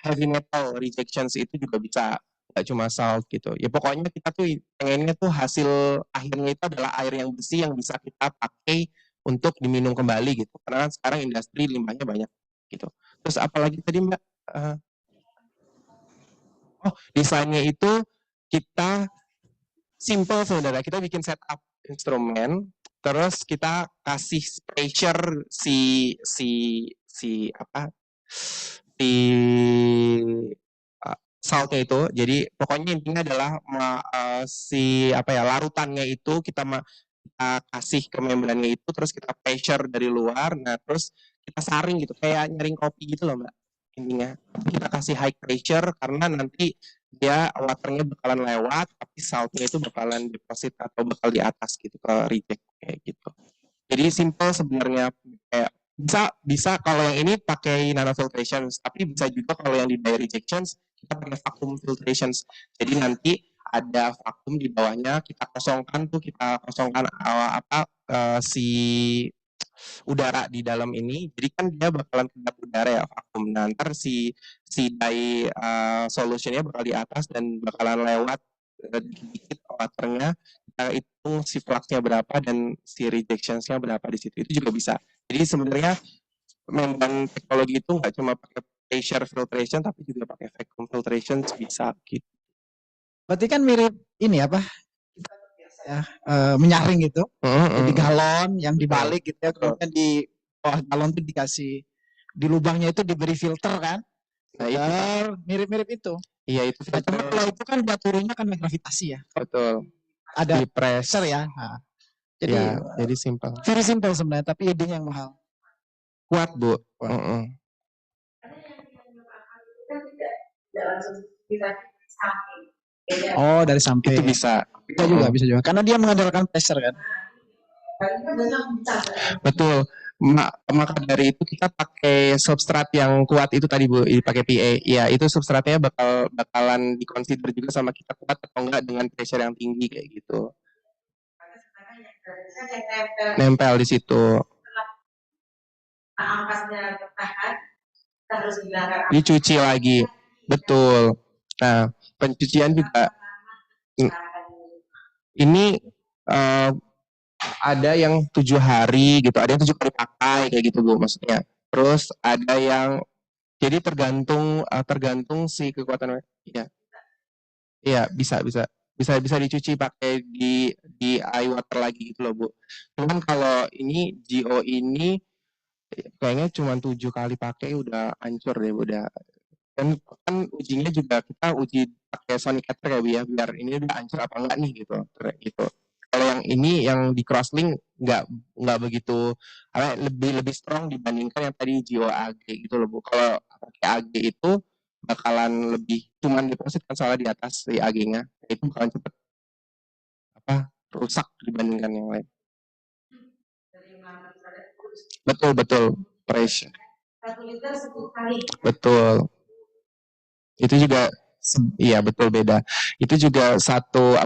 heavy metal rejections itu juga bisa, nggak cuma salt gitu. Ya pokoknya kita tuh pengennya tuh hasil akhirnya itu adalah air yang bersih yang bisa kita pakai untuk diminum kembali gitu. Karena kan sekarang industri limbahnya banyak gitu. Terus apalagi tadi Mbak? Oh, desainnya itu kita simple sebenarnya. Kita bikin setup instrumen, terus kita kasih pressure si apa si saltnya itu. Jadi pokoknya intinya adalah si apa ya larutannya itu kita kasih ke membrannya itu, terus kita pressure dari luar. Nah terus kita saring gitu kayak nyaring kopi gitu loh mbak intinya. Kita kasih high pressure karena nanti dia waternya bakalan lewat, tapi saltnya itu bakalan deposit atau bakal di atas gitu ke reject kayak gitu. Jadi simple sebenarnya, kayak bisa kalau yang ini pakai nanofiltrations, tapi bisa juga kalau yang di dye rejections kita pakai vacuum filtrations. Jadi nanti ada vakum di bawahnya, kita kosongkan si udara di dalam ini. Jadi kan dia bakalan kedap udara ya vakum. Nah, ntar si dye solutionnya bakal di atas dan bakalan lewat dikit-dikit waternya. Kita hitung si fluxnya berapa dan si rejectionsnya berapa di situ. Itu juga bisa. Jadi sebenarnya memang teknologi itu nggak cuma pakai pressure filtration tapi juga pakai vacuum filtration bisa gitu. Berarti kan mirip ini apa? Kita biasa ya menyaring gitu. Jadi galon yang dibalik gitu ya, kemudian di bawah galon itu dikasih di lubangnya itu diberi filter kan? Nah, itu mirip-mirip itu. Iya itu Nah, cuma kalau itu kan dia turunnya kan gravitasi ya. Betul. Ada Di pressure ya. Nah, jadi ya, jadi simple. very simple sebenarnya, tapi idenya yang mahal. Kuat bu. Oh dari samping. Itu bisa. Bisa juga. Karena dia mengandalkan pressure kan. Betul. Maka dari itu kita pakai substrat yang kuat itu tadi bu, pakai PA. Ya itu substratnya bakalan dikonsider juga sama kita kuat atau enggak dengan pressure yang tinggi kayak gitu. Nempel di situ. Ampasnya tertahan, harus dicuci lagi. Betul. Nah pencucian juga. Ini ada yang 7 hari gitu, ada yang 7 kali pakai kayak gitu bu maksudnya. Terus ada yang jadi tergantung si kekuatan. Iya. Iya bisa dicuci pakai di eye water lagi gitu loh bu. Cuman kalau ini GO ini kayaknya cuma 7 kali pakai udah hancur deh bu, udah. Kan ujinya juga kita uji pakai sonic ether ya bu ya, biar ini udah hancur apa enggak nih gitu. Kalau yang ini yang di crosslink nggak begitu lebih strong dibandingkan yang tadi GOAG gitu loh bu. Kalau pakai AG itu bakalan lebih cuman deposit kan soalnya di atas si AG-nya itu bakalan cepet rusak dibandingkan yang lain. Betul pressure. 1 liter 10 kali. Betul. Itu juga iya betul beda. Itu juga satu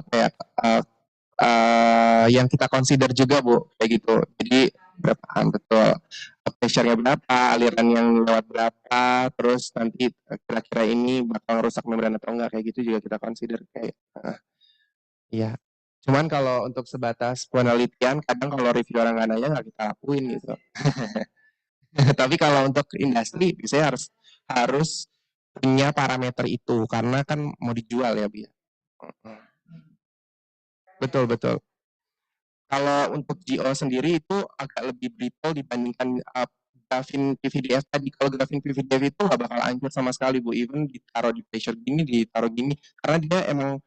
yang kita consider juga bu kayak gitu. Jadi berapaan betul pressure-nya berapa, aliran yang lewat berapa, terus nanti kira-kira ini bakal rusak membran atau enggak kayak gitu juga kita consider kayak iya. Cuman kalau untuk sebatas penelitian kadang kalau review orang nggak nanya nggak kita lakuin gitu. Tapi kalau untuk industri biasanya harus punya parameter itu karena kan mau dijual ya bu. Betul. Kalau untuk GO sendiri itu agak lebih brittle dibandingkan grafin PVDF tadi. Kalau grafin PVDF itu nggak bakal hancur sama sekali bu, even ditaruh di pressure gini, ditaruh gini, karena dia emang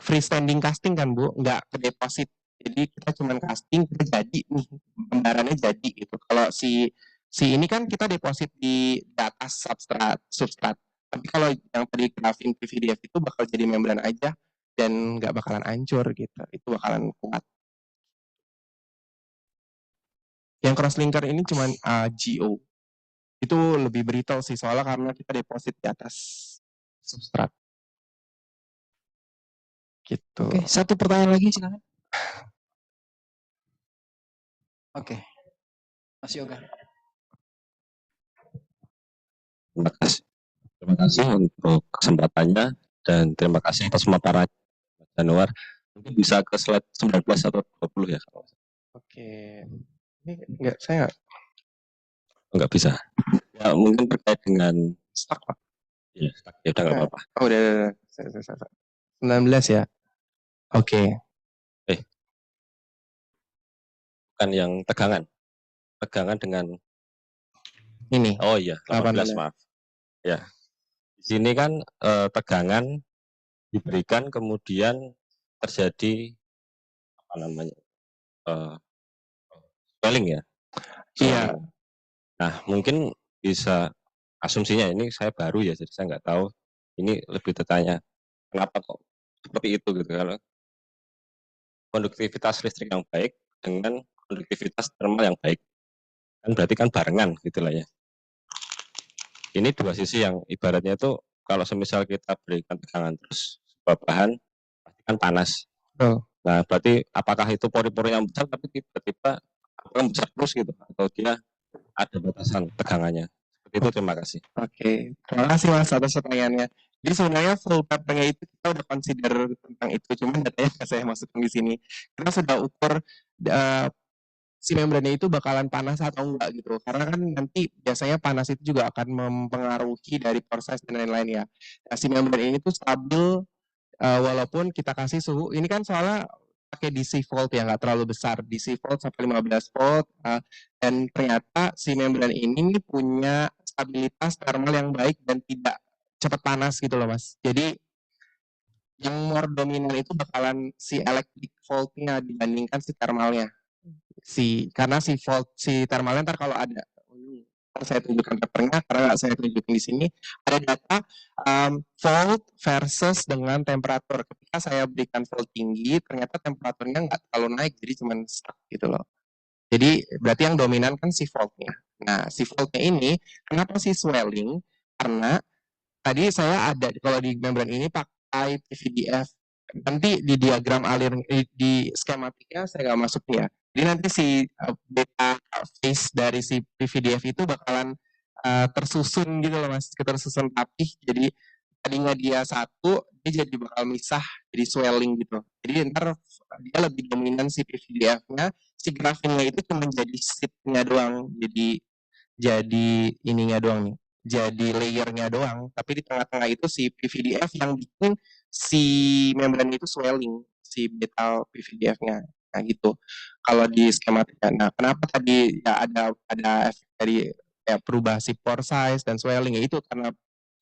freestanding casting kan bu, nggak ke deposit. Jadi kita cuman casting, kita jadi nih, pembarannya jadi gitu. Kalau si ini kan kita deposit di atas substrat. Tapi kalau yang tadi grafin PVDF itu bakal jadi membran aja dan nggak bakalan hancur gitu. Itu bakalan kuat. Yang crosslinker ini cuma GO. Itu lebih brittle sih soalnya karena kita deposit di atas substrat. Gitu. Oke, satu pertanyaan lagi silakan. Oke. Mas Yoga. Terima kasih untuk kesempatannya dan terima kasih atas pemaparannya Mas Januar. Mungkin bisa ke slide 19 atau 20 ya. Oke. Ini saya nggak bisa. Ya mungkin terkait dengan stuck Pak. Iya, ya udah nggak apa-apa. Oh, udah. 19 ya. Oke. Bukan yang tegangan. Tegangan dengan Ini. oh iya, 18 18. maaf. Ya. Di sini kan tegangan diberikan kemudian terjadi apa namanya? eh, swelling ya. Iya. Swelling. Nah, mungkin bisa asumsinya ini saya baru ya, jadi saya nggak tahu. Ini lebih bertanya kenapa kok seperti itu gitu kalau konduktivitas listrik yang baik dengan konduktivitas thermal yang baik kan berarti kan barengan gitulah ya. Ini dua sisi yang ibaratnya itu kalau semisal kita berikan tegangan terus sebuah bahan pasti kan panas. Oh. Nah, berarti apakah itu pori-pori yang besar tapi tiba-tiba apakah besar terus gitu atau dia ada batasan tegangannya? Seperti itu, terima kasih. Oke, terima kasih Mas atas pertanyaannya. Jadi sebenarnya flow pattern-nya itu kita udah consider tentang itu, cuman datanya nggak saya masukkan di sini. Kita sudah ukur si membrannya itu bakalan panas atau enggak gitu. Karena kan nanti biasanya panas itu juga akan mempengaruhi dari proses dan lain-lain ya. Nah, si membran ini tuh stabil walaupun kita kasih suhu. Ini kan soalnya pakai DC volt ya, nggak terlalu besar. DC volt sampai 15 volt. Dan ternyata si membran ini punya stabilitas thermal yang baik dan tidak cepat panas gitu loh Mas. Jadi yang more dominan itu bakalan si electric voltnya dibandingkan si thermalnya karena si thermalnya ntar kalau ada saya tunjukkan papernya karena nggak saya tunjukin di sini ada data volt versus dengan temperatur ketika saya berikan volt tinggi ternyata temperaturnya nggak terlalu naik jadi cuma stuck gitu loh jadi berarti yang dominan kan si voltnya nah si voltnya ini kenapa sih swelling karena tadi saya ada kalau di membran ini pakai PVDF nanti di diagram aliran di skematiknya saya nggak masuk ya jadi nanti si beta phase dari si PVDF itu bakalan tersusun gitu loh mas tersusun rapih jadi tadinya dia satu dia jadi bakal misah jadi swelling gitu jadi ntar dia lebih dominan si PVDF-nya si grafinnya itu cuma jadi sheet-nya doang jadi ininya doang nih jadi layernya doang tapi di tengah-tengah itu si PVDF yang bikin si membran itu swelling si beta PVDF-nya nah gitu kalau di skematika nah kenapa tadi ya ada efek dari ya perubah si pore size dan swelling ya itu karena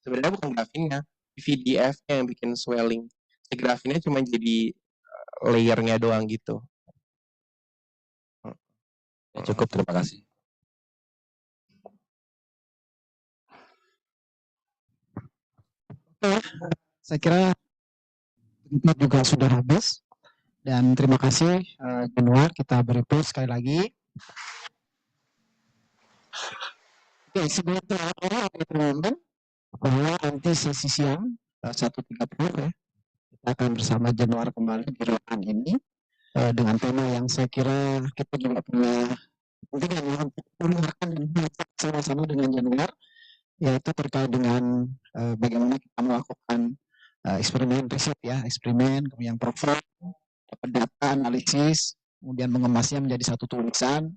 sebenarnya bukan grafinnya PVDF-nya yang bikin swelling si grafinnya cuma jadi layernya doang gitu Ya, cukup, terima kasih. Saya kira kita juga sudah habis dan terima kasih Januar kita beri plus sekali lagi. Oke, sebelum terakhir teman-teman bahwa nanti sesi siang 1.30 ya kita akan bersama Januar kembali di ruangan ini dengan tema yang saya kira kita juga punya kepentingan untuk mendengarkan dan belajar sama-sama dengan Januar yaitu terkait dengan bagaimana kita melakukan eksperimen riset ya eksperimen kemudian profil dapat data analisis kemudian mengemasnya menjadi satu tulisan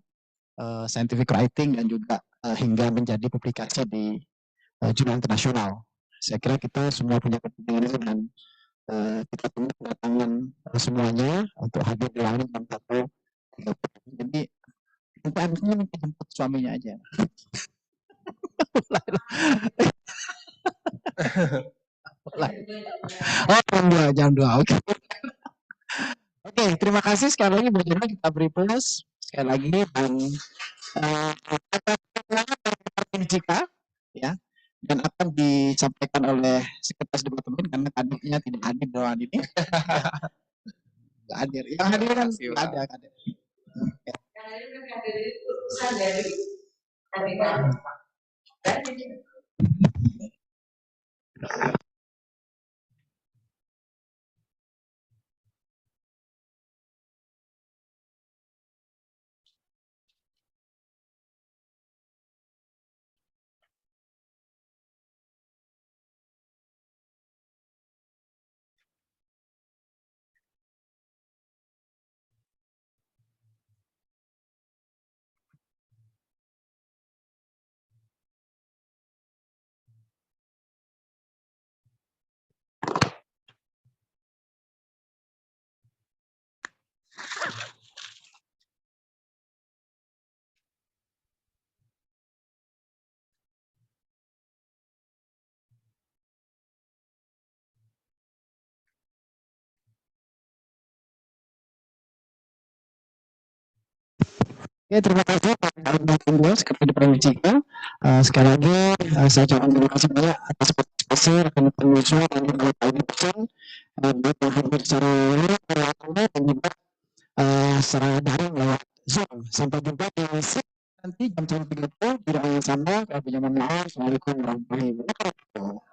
scientific writing dan juga hingga menjadi publikasi di jurnal internasional. Saya kira kita semua punya kepentingan itu dan kita tunggu kedatangan semuanya untuk hadir di lain jam 1. Jadi nanti anaknya minta jemput suaminya aja. Oh jam 2 oke. Oke, terima kasih sekali lagi bagaimana kita beri plus sekali lagi dan jika ya dan akan disampaikan oleh sekretaris departemen karena kadiknya tidak hadir di ruangan ini. Nggak hadir. Yang hadir kan nggak ada kader. Oke, terima kasih Pak Abdul Sekretaris Pramijika. Sekali lagi saya ucapkan terima kasih banyak atas partisipasi rekan-rekan mahasiswa dan juga Pak Edi Pesan baik yang hadir secara langsung dan juga secara daring lewat Zoom. Sampai jumpa di shift nanti jam 1.30 di ruang yang sama. Kami mohon maaf. Assalamualaikum warahmatullahi wabarakatuh.